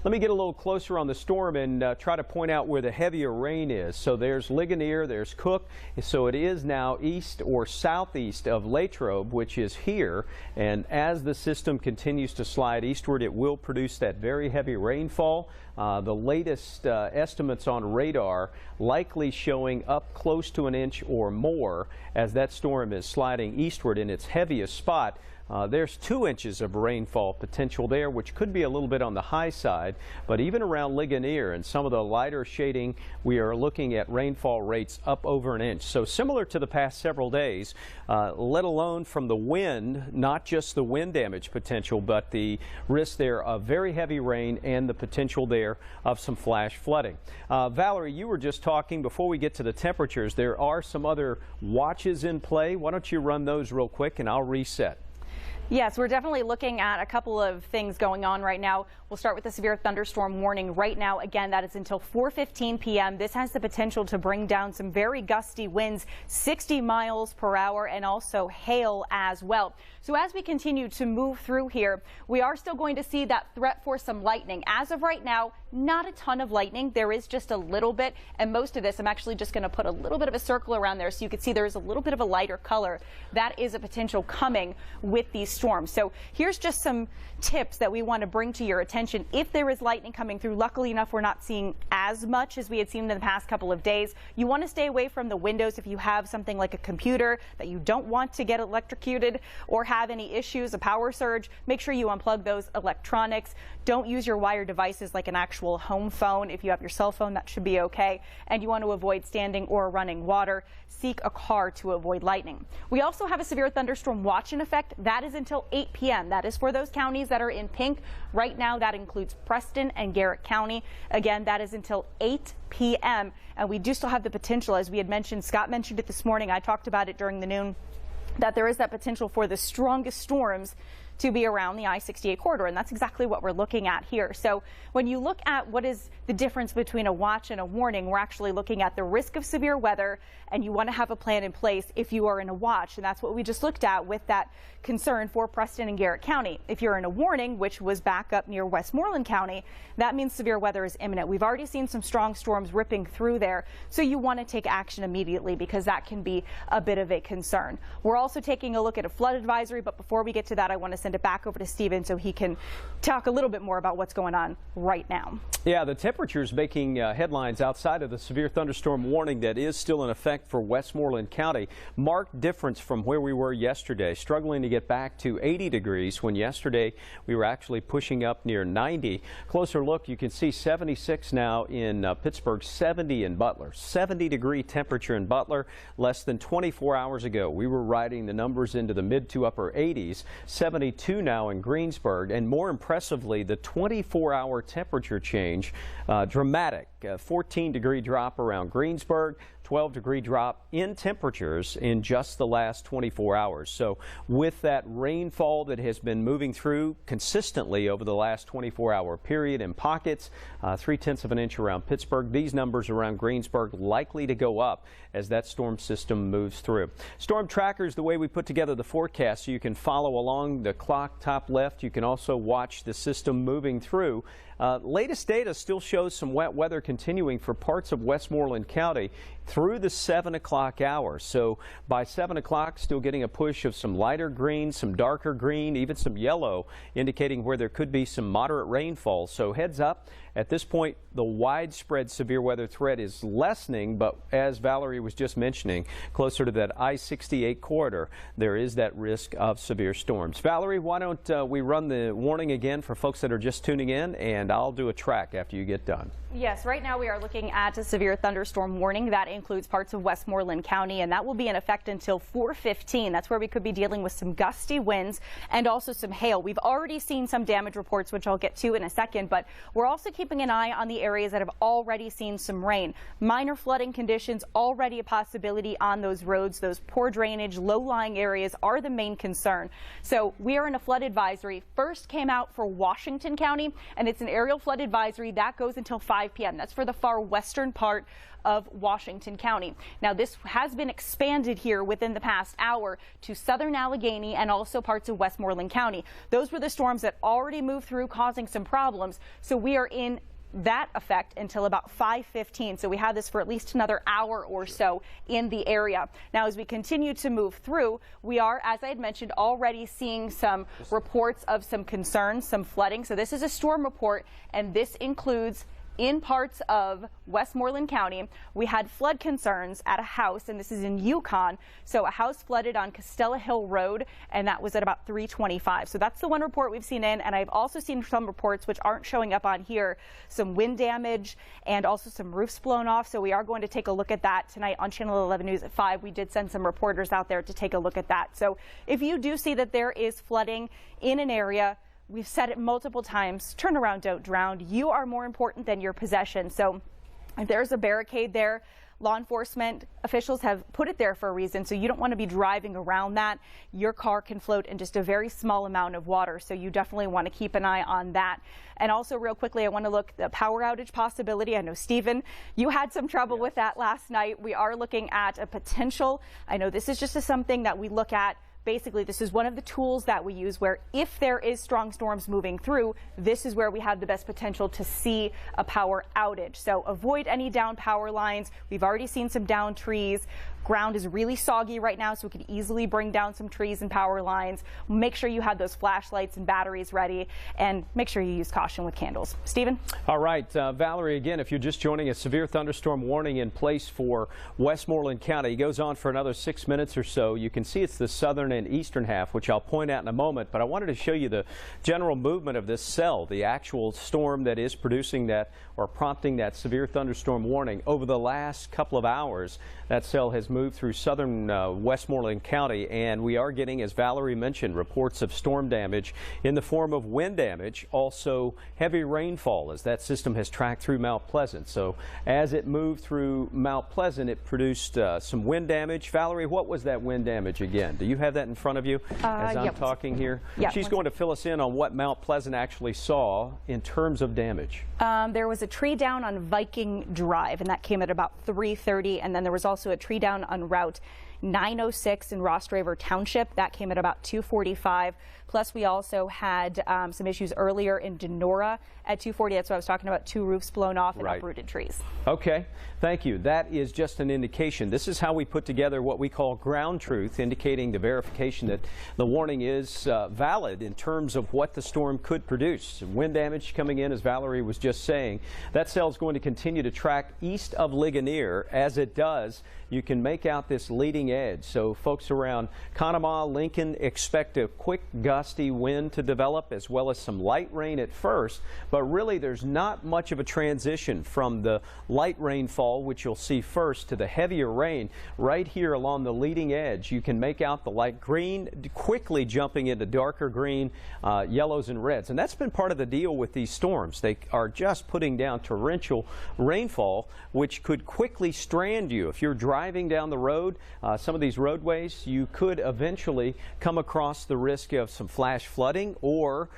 Let me get a little closer on the storm and try to point out where the heavier rain is. So there's Ligonier, there's Cook. So it is now east or southeast of Latrobe, which is here. And as the system continues to slide eastward, it will produce that very heavy rainfall. The latest estimates on radar likely showing up close to an inch or more as that storm is sliding eastward in its heaviest spot. There's 2 inches of rainfall potential there, which could be a little bit on the high side, but even around Ligonier and some of the lighter shading, we are looking at rainfall rates up over an inch. So similar to the past several days, let alone from the wind, not just the wind damage potential, but the risk there of very heavy rain and the potential there of some flash flooding. Valerie, you were just talking before we get to the temperatures. There are some other watches in play. Why don't you run those real quick and I'll reset. Yes, we're definitely looking at a couple of things going on right now. We'll start with the severe thunderstorm warning right now. Again, that is until 4:15 p.m. This has the potential to bring down some very gusty winds, 60 miles per hour, and also hail as well. So as we continue to move through here, we are still going to see that threat for some lightning. As of right now, not a ton of lightning. There is just a little bit, and most of this, I'm actually just going to put a little bit of a circle around there so you can see there is a little bit of a lighter color. That is a potential coming with these storms. So here's just some tips that we want to bring to your attention. If there is lightning coming through, luckily enough, we're not seeing as much as we had seen in the past couple of days. You want to stay away from the windows if you have something like a computer that you don't want to get electrocuted or have any issues, a power surge. Make sure you unplug those electronics. Don't use your wired devices like an actual home phone. If you have your cell phone, that should be okay. And you want to avoid standing or running water. Seek a car to avoid lightning. We also have a severe thunderstorm watch in effect. That is until 8 p.m. That is for those counties that are in pink. Right now, that includes Preston and Garrett County. Again, that is until 8 p.m. And we do still have the potential, as we had mentioned. Scott mentioned it this morning. I talked about it during the noon, that there is that potential for the strongest storms to be around the I-68 corridor, and that's exactly what we're looking at here. So when you look at what is the difference between a watch and a warning, we're actually looking at the risk of severe weather, and you want to have a plan in place if you are in a watch, and that's what we just looked at with that concern for Preston and Garrett County. If you're in a warning, which was back up near Westmoreland County, that means severe weather is imminent. We've already seen some strong storms ripping through there, so you want to take action immediately because that can be a bit of a concern. We're also taking a look at a flood advisory, but before we get to that, I want to send it back over to Stephen so he can talk a little bit more about what's going on right now. Yeah, the temperatures making headlines outside of the severe thunderstorm warning that is still in effect for Westmoreland County. Marked difference from where we were yesterday, struggling to get back to 80 degrees when yesterday we were actually pushing up near 90. Closer look, you can see 76 now in Pittsburgh, 70 in Butler. 70-degree temperature in Butler. Less than 24 hours ago, we were riding the numbers into the mid to upper 80s. 72 now in Greensburg, and more impressively, the 24-hour temperature change, dramatic. 14-degree drop around Greensburg, 12-degree drop in temperatures in just the last 24 hours. So with that rainfall that has been moving through consistently over the last 24-hour period in pockets, 3/10 of an inch around Pittsburgh, these numbers around Greensburg likely to go up as that storm system moves through. Storm trackers, the way we put together the forecast, so you can follow along the clock top left. You can also watch the system moving through. Latest data still shows some wet weather continuing for parts of Westmoreland County through the 7 o'clock hour. So by 7 o'clock, still getting a push of some lighter green, some darker green, even some yellow, indicating where there could be some moderate rainfall. So heads up. At this point, the widespread severe weather threat is lessening, but as Valerie was just mentioning, closer to that I-68 corridor, there is that risk of severe storms. Valerie, why don't we run the warning again for folks that are just tuning in, and I'll do a track after you get done. Yes, right now we are looking at a severe thunderstorm warning that includes parts of Westmoreland County, and that will be in effect until 4:15. That's where we could be dealing with some gusty winds and also some hail. We've already seen some damage reports, which I'll get to in a second, but we're also keeping an eye on the areas that have already seen some rain. Minor flooding conditions, already a possibility on those roads. Those poor drainage, low-lying areas are the main concern. So we are in a flood advisory. First came out for Washington County, and it's an aerial flood advisory that goes until 5 p.m. That's for the far western part of Washington Westmoreland County. Now, this has been expanded here within the past hour to southern Allegheny and also parts of Westmoreland County. Those were the storms that already moved through, causing some problems. So we are in that effect until about 5:15. So we have this for at least another hour or so in the area. Now, as we continue to move through, we are, as I had mentioned, already seeing some reports of some concerns, some flooding. So this is a storm report, and this includes in parts of Westmoreland County. We had flood concerns at a house, and this is in Yukon. So a house flooded on Costella Hill Road, and that was at about 3:25. So that's the one report we've seen in, and I've also seen some reports which aren't showing up on here, some wind damage and also some roofs blown off. So we are going to take a look at that tonight on Channel 11 News at 5. We did send some reporters out there to take a look at that. So if you do see that there is flooding in an area, we've said it multiple times, turn around, don't drown. You are more important than your possession. So if there's a barricade there, law enforcement officials have put it there for a reason. So you don't want to be driving around that. Your car can float in just a very small amount of water. So you definitely want to keep an eye on that. And also, real quickly, I want to look at the power outage possibility. I know, Stephen, you had some trouble with that last night. We are looking at a potential. I know this is just something that we look at. Basically, this is one of the tools that we use where if there is strong storms moving through, this is where we have the best potential to see a power outage. So avoid any down power lines. We've already seen some down trees. Ground is really soggy right now, so we could easily bring down some trees and power lines. Make sure you have those flashlights and batteries ready, and make sure you use caution with candles. Stephen? All right, Valerie, again, if you're just joining us, severe thunderstorm warning in place for Westmoreland County. It goes on for another 6 minutes or so. You can see it's the southern and eastern half, which I'll point out in a moment, but I wanted to show you the general movement of this cell, the actual storm that is producing that or prompting that severe thunderstorm warning. Over the last couple of hours, that cell has moved through southern Westmoreland County, and we are getting, as Valerie mentioned, reports of storm damage in the form of wind damage, also heavy rainfall as that system has tracked through Mount Pleasant. So as it moved through Mount Pleasant, it produced some wind damage. Valerie, what was that wind damage again? Do you have that in front of you as I'm talking here? Yeah, she's going to fill us in on what Mount Pleasant actually saw in terms of damage. There was a tree down on Viking Drive, and that came at about 3:30, and then there was also a tree down on Route 906 in Ross Draver Township. That came at about 2:45. Plus, we also had some issues earlier in Denora at 2:40. That's what I was talking about, 2 roofs blown off and uprooted trees. Okay, thank you. That is just an indication. This is how we put together what we call ground truth, indicating the verification that the warning is valid in terms of what the storm could produce. Wind damage coming in, as Valerie was just saying. That cell is going to continue to track east of Ligonier. As it does, you can make out this leading edge. So folks around Conemaugh, Lincoln, expect a quick gusty wind to develop, as well as some light rain at first. But really, there's not much of a transition from the light rainfall, which you'll see first, to the heavier rain. Right here along the leading edge, you can make out the light green quickly jumping into darker green, yellows and reds. And that's been part of the deal with these storms. They are just putting down torrential rainfall, which could quickly strand you. If you're driving down the road, some of these roadways, you could eventually come across the risk of some flash flooding or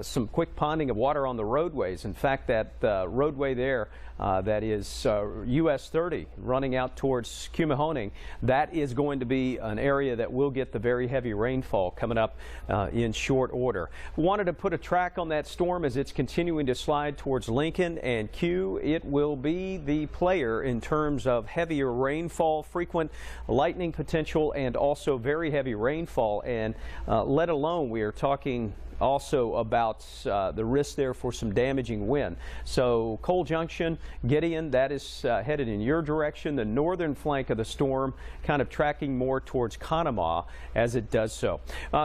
some quick ponding of water on the roadways. In fact, that roadway there that is US 30 running out towards Cumahoning, that is going to be an area that will get the very heavy rainfall coming up in short order. Wanted to put a track on that storm as it's continuing to slide towards Lincoln and Q. It will be the player in terms of heavier rainfall, frequent lightning potential, and also very heavy rainfall. And let alone, we are talking also about the risk there for some damaging wind. So Cole Junction, Gideon, that is headed in your direction. The northern flank of the storm kind of tracking more towards Conemaugh as it does so.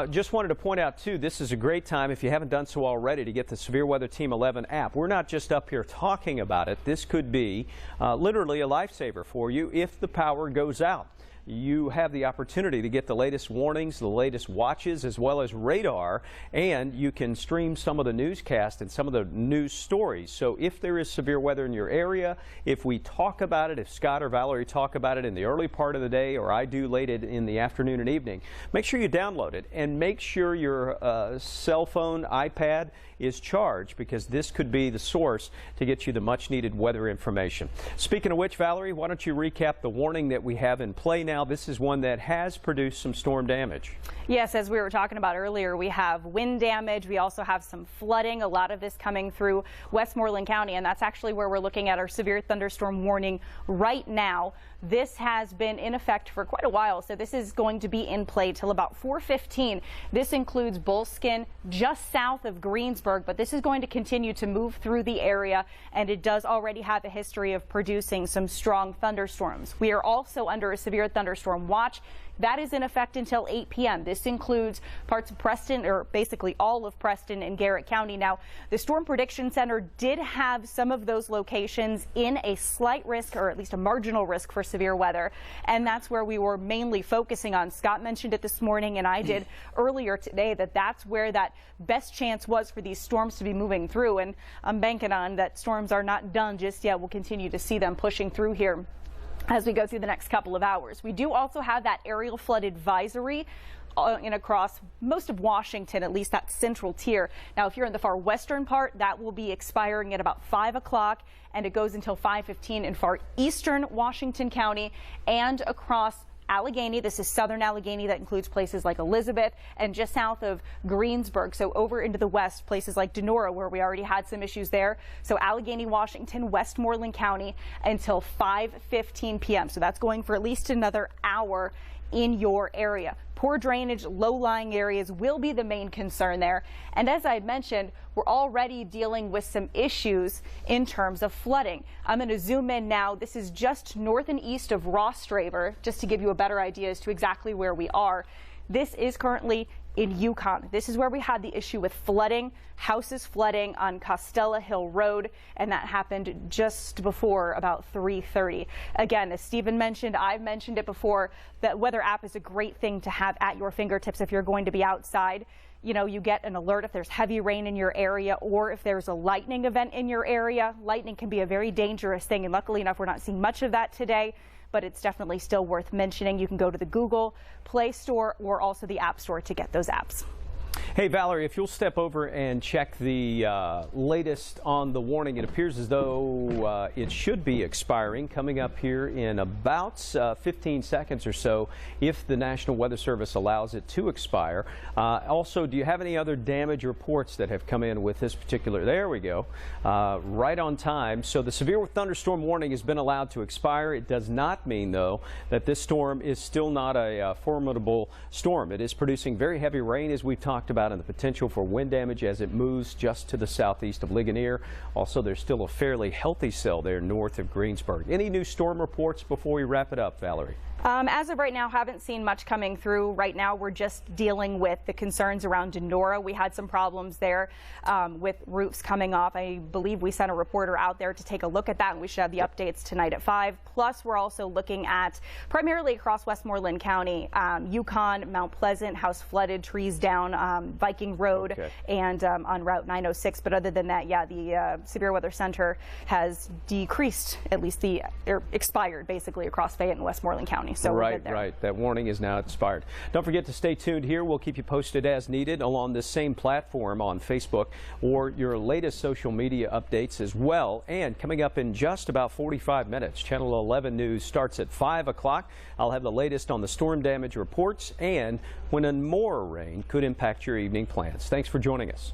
Just wanted to point out too, this is a great time, if you haven't done so already, to get the Severe Weather Team 11 app. We're not just up here talking about it. This could be literally a lifesaver for you if the power goes out. you have the opportunity to get the latest warnings, the latest watches, as well as radar, and you can stream some of the newscast and some of the news stories. So if there is severe weather in your area, if we talk about it, if Scott or Valerie talk about it in the early part of the day, or I do late in the afternoon and evening, make sure you download it and make sure your cell phone, iPad is charged, because this could be the source to get you the much needed weather information. Speaking of which, Valerie, why don't you recap the warning that we have in play now? This is one that has produced some storm damage. Yes, as we were talking about earlier, we have wind damage. We also have some flooding, a lot of this coming through Westmoreland County, and that's actually where we're looking at our severe thunderstorm warning right now. This has been in effect for quite a while, so this is going to be in play till about 4:15. This includes Bullskin just south of Greensburg, but this is going to continue to move through the area, and it does already have a history of producing some strong thunderstorms. We are also under a severe thunderstorm watch. That is in effect until 8 p.m. This includes parts of Preston, or basically all of Preston and Garrett County. Now, the Storm Prediction Center did have some of those locations in a slight risk, or at least a marginal risk, for severe weather, and that's where we were mainly focusing on. Scott mentioned it this morning, and I did earlier today, that that's where that best chance was for these storms to be moving through, and I'm banking on that storms are not done just yet. We'll continue to see them pushing through here as we go through the next couple of hours. We do also have that aerial flood advisory across most of Washington, at least that central tier. Now, if you're in the far western part, that will be expiring at about 5 o'clock, and it goes until 5:15 in far eastern Washington County and across Allegheny. This is southern Allegheny. That includes places like Elizabeth and just south of Greensburg. So over into the west, places like Denora, where we already had some issues there. So Allegheny, Washington, Westmoreland County until 5:15 p.m. So that's going for at least another hour in your area. Poor drainage, low-lying areas will be the main concern there. And as I had mentioned, we're already dealing with some issues in terms of flooding. I'm going to zoom in now. This is just north and east of Rostraver, just to give you a better idea as to exactly where we are. This is currently in Yukon. This is where we had the issue with flooding, houses flooding on Costello Hill Road, and that happened just before about 3:30. Again, as Stephen mentioned, I've mentioned it before, that weather app is a great thing to have at your fingertips if you're going to be outside. You know, you get an alert if there's heavy rain in your area, or if there's a lightning event in your area. Lightning can be a very dangerous thing, and luckily enough, we're not seeing much of that today, but it's definitely still worth mentioning. You can go to the Google Play Store or also the App Store to get those apps. Hey, Valerie, if you'll step over and check the latest on the warning. It appears as though it should be expiring coming up here in about 15 seconds or so, if the National Weather Service allows it to expire. Also, do you have any other damage reports that have come in with this particular? There we go. Right on time. So the severe thunderstorm warning has been allowed to expire. It does not mean, though, that this storm is still not a formidable storm. It is producing very heavy rain, as we've talked about, and the potential for wind damage as it moves just to the southeast of Ligonier. Also, there's still a fairly healthy cell there north of Greensburg. Any new storm reports before we wrap it up, Valerie? As of right now, haven't seen much coming through. Right now, we're just dealing with the concerns around Denora. We had some problems there with roofs coming off. I believe we sent a reporter out there to take a look at that, and we should have the updates tonight at 5. Plus, we're also looking at primarily across Westmoreland County, Yukon, Mount Pleasant, house flooded, trees down, Viking Road, and on Route 906. But other than that, yeah, the Severe Weather Center has decreased, at least expired basically across Fayette and Westmoreland County. So right. That warning is now expired. Don't forget to stay tuned here. We'll keep you posted as needed along this same platform on Facebook, or your latest social media updates as well. And coming up in just about 45 minutes, Channel 11 News starts at 5 o'clock. I'll have the latest on the storm damage reports and when more rain could impact your evening plans. Thanks for joining us.